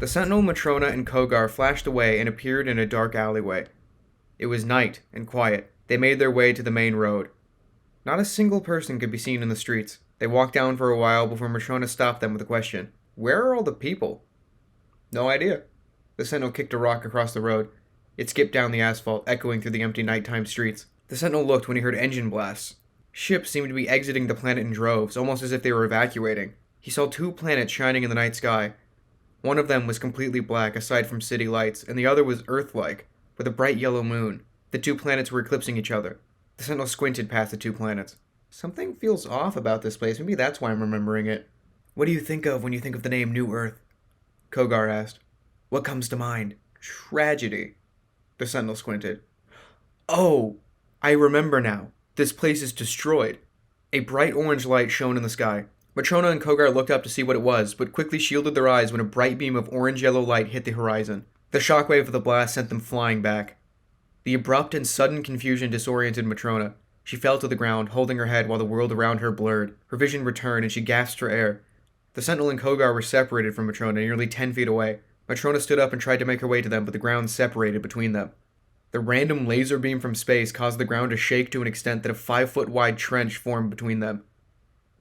The Sentinel, Matrona, and Kogar flashed away and appeared in a dark alleyway. It was night and quiet. They made their way to the main road. Not a single person could be seen in the streets. They walked down for a while before Matrona stopped them with a question. Where are all the people? No idea. The Sentinel kicked a rock across the road. It skipped down the asphalt, echoing through the empty nighttime streets. The Sentinel looked when he heard engine blasts. Ships seemed to be exiting the planet in droves, almost as if they were evacuating. He saw two planets shining in the night sky. One of them was completely black, aside from city lights, and the other was Earth-like, with a bright yellow moon. The two planets were eclipsing each other. The Sentinel squinted past the two planets. Something feels off about this place. Maybe that's why I'm remembering it. What do you think of when you think of the name New Earth? Kogar asked. What comes to mind? Tragedy. The Sentinel squinted. Oh, I remember now. This place is destroyed. A bright orange light shone in the sky. Matrona and Kogar looked up to see what it was, but quickly shielded their eyes when a bright beam of orange-yellow light hit the horizon. The shockwave of the blast sent them flying back. The abrupt and sudden confusion disoriented Matrona. She fell to the ground, holding her head while the world around her blurred. Her vision returned, and she gasped for air. The Sentinel and Kogar were separated from Matrona, nearly 10 feet away. Matrona stood up and tried to make her way to them, but the ground separated between them. The random laser beam from space caused the ground to shake to an extent that a 5-foot-wide trench formed between them.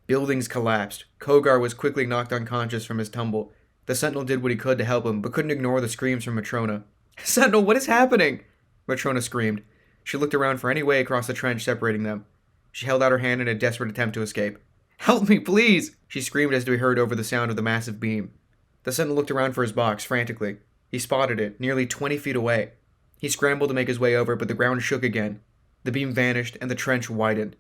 Buildings collapsed. Kogar was quickly knocked unconscious from his tumble. The Sentinel did what he could to help him, but couldn't ignore the screams from Matrona. Sentinel, what is happening? Matrona screamed. She looked around for any way across the trench separating them. She held out her hand in a desperate attempt to escape. Help me, please! She screamed as to be heard over the sound of the massive beam. The Sentinel looked around for his box, frantically. He spotted it, nearly 20 feet away. He scrambled to make his way over, but the ground shook again. The beam vanished, and the trench widened.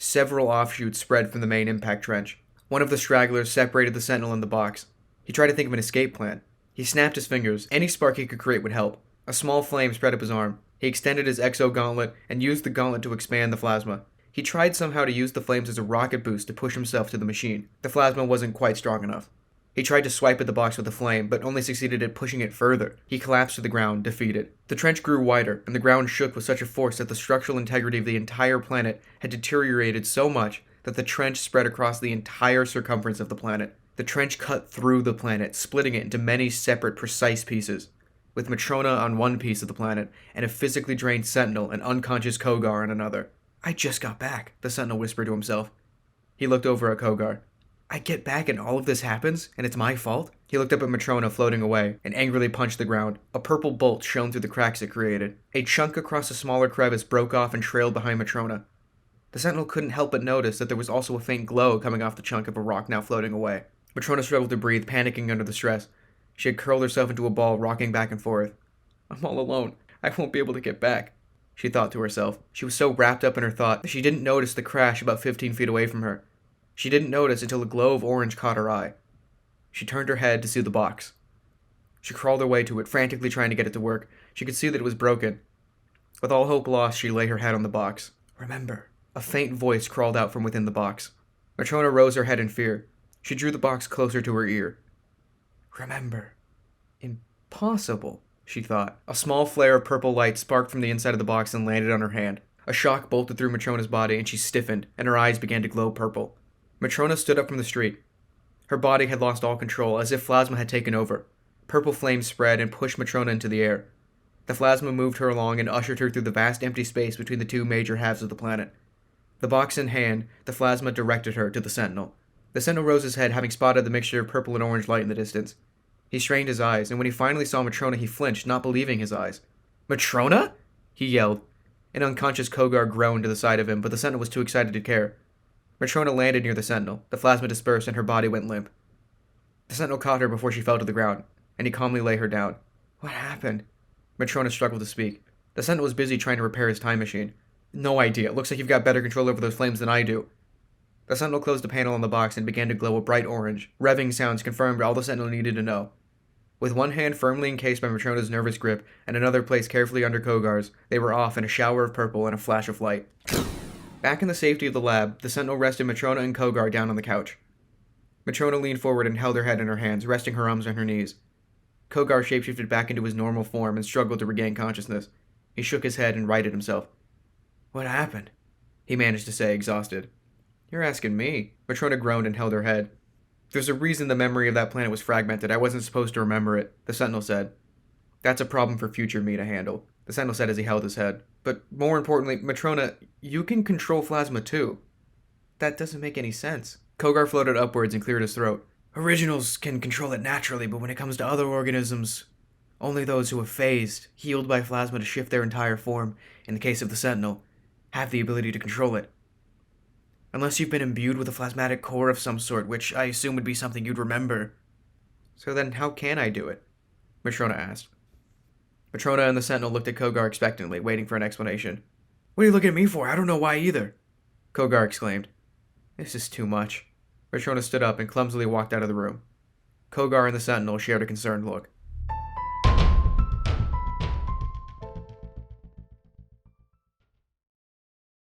Several offshoots spread from the main impact trench. One of the stragglers separated the Sentinel and the box. He tried to think of an escape plan. He snapped his fingers. Any spark he could create would help. A small flame spread up his arm. He extended his exo-gauntlet and used the gauntlet to expand the plasma. He tried somehow to use the flames as a rocket boost to push himself to the machine. The plasma wasn't quite strong enough. He tried to swipe at the box with the flame, but only succeeded at pushing it further. He collapsed to the ground, defeated. The trench grew wider, and the ground shook with such a force that the structural integrity of the entire planet had deteriorated so much that the trench spread across the entire circumference of the planet. The trench cut through the planet, splitting it into many separate, precise pieces, with Matrona on one piece of the planet, and a physically drained Sentinel and unconscious Kogar on another. I just got back, the Sentinel whispered to himself. He looked over at Kogar. I get back and all of this happens, and it's my fault? He looked up at Matrona floating away, and angrily punched the ground. A purple bolt shone through the cracks it created. A chunk across a smaller crevice broke off and trailed behind Matrona. The Sentinel couldn't help but notice that there was also a faint glow coming off the chunk of a rock now floating away. Matrona struggled to breathe, panicking under the stress. She had curled herself into a ball, rocking back and forth. I'm all alone. I won't be able to get back, she thought to herself. She was so wrapped up in her thought that she didn't notice the crash about 15 feet away from her. She didn't notice until a glow of orange caught her eye. She turned her head to see the box. She crawled her way to it, frantically trying to get it to work. She could see that it was broken. With all hope lost, she lay her head on the box. Remember. A faint voice crawled out from within the box. Matrona rose her head in fear. She drew the box closer to her ear. Remember. Impossible, she thought. A small flare of purple light sparked from the inside of the box and landed on her hand. A shock bolted through Matrona's body, and she stiffened, and her eyes began to glow purple. Matrona stood up from the street. Her body had lost all control, as if plasma had taken over. Purple flames spread and pushed Matrona into the air. The plasma moved her along and ushered her through the vast empty space between the two major halves of the planet. The box in hand, the plasma directed her to the Sentinel. The Sentinel rose his head, having spotted the mixture of purple and orange light in the distance. He strained his eyes, and when he finally saw Matrona, he flinched, not believing his eyes. Matrona? He yelled. An unconscious Kogar groaned to the side of him, but the Sentinel was too excited to care. Matrona landed near the Sentinel. The plasma dispersed, and her body went limp. The Sentinel caught her before she fell to the ground, and he calmly lay her down. What happened? Matrona struggled to speak. The Sentinel was busy trying to repair his time machine. No idea. It looks like you've got better control over those flames than I do. The Sentinel closed the panel on the box and began to glow a bright orange. Revving sounds confirmed all the Sentinel needed to know. With one hand firmly encased by Matrona's nervous grip and another placed carefully under Kogar's, they were off in a shower of purple and a flash of light. Back in the safety of the lab, the Sentinel rested Matrona and Kogar down on the couch. Matrona leaned forward and held her head in her hands, resting her arms on her knees. Kogar shapeshifted back into his normal form and struggled to regain consciousness. He shook his head and righted himself. What happened? He managed to say, exhausted. You're asking me. Matrona groaned and held her head. There's a reason the memory of that planet was fragmented. I wasn't supposed to remember it, the Sentinel said. That's a problem for future me to handle, the Sentinel said as he held his head. But more importantly, Matrona, you can control plasma too. That doesn't make any sense. Kogar floated upwards and cleared his throat. Originals can control it naturally, but when it comes to other organisms, only those who have phased, healed by plasma to shift their entire form, in the case of the Sentinel, have the ability to control it. Unless you've been imbued with a plasmatic core of some sort, which I assume would be something you'd remember. So then how can I do it? Matrona asked. Matrona and the Sentinel looked at Kogar expectantly, waiting for an explanation. What are you looking at me for? I don't know why either, Kogar exclaimed. This is too much. Matrona stood up and clumsily walked out of the room. Kogar and the Sentinel shared a concerned look.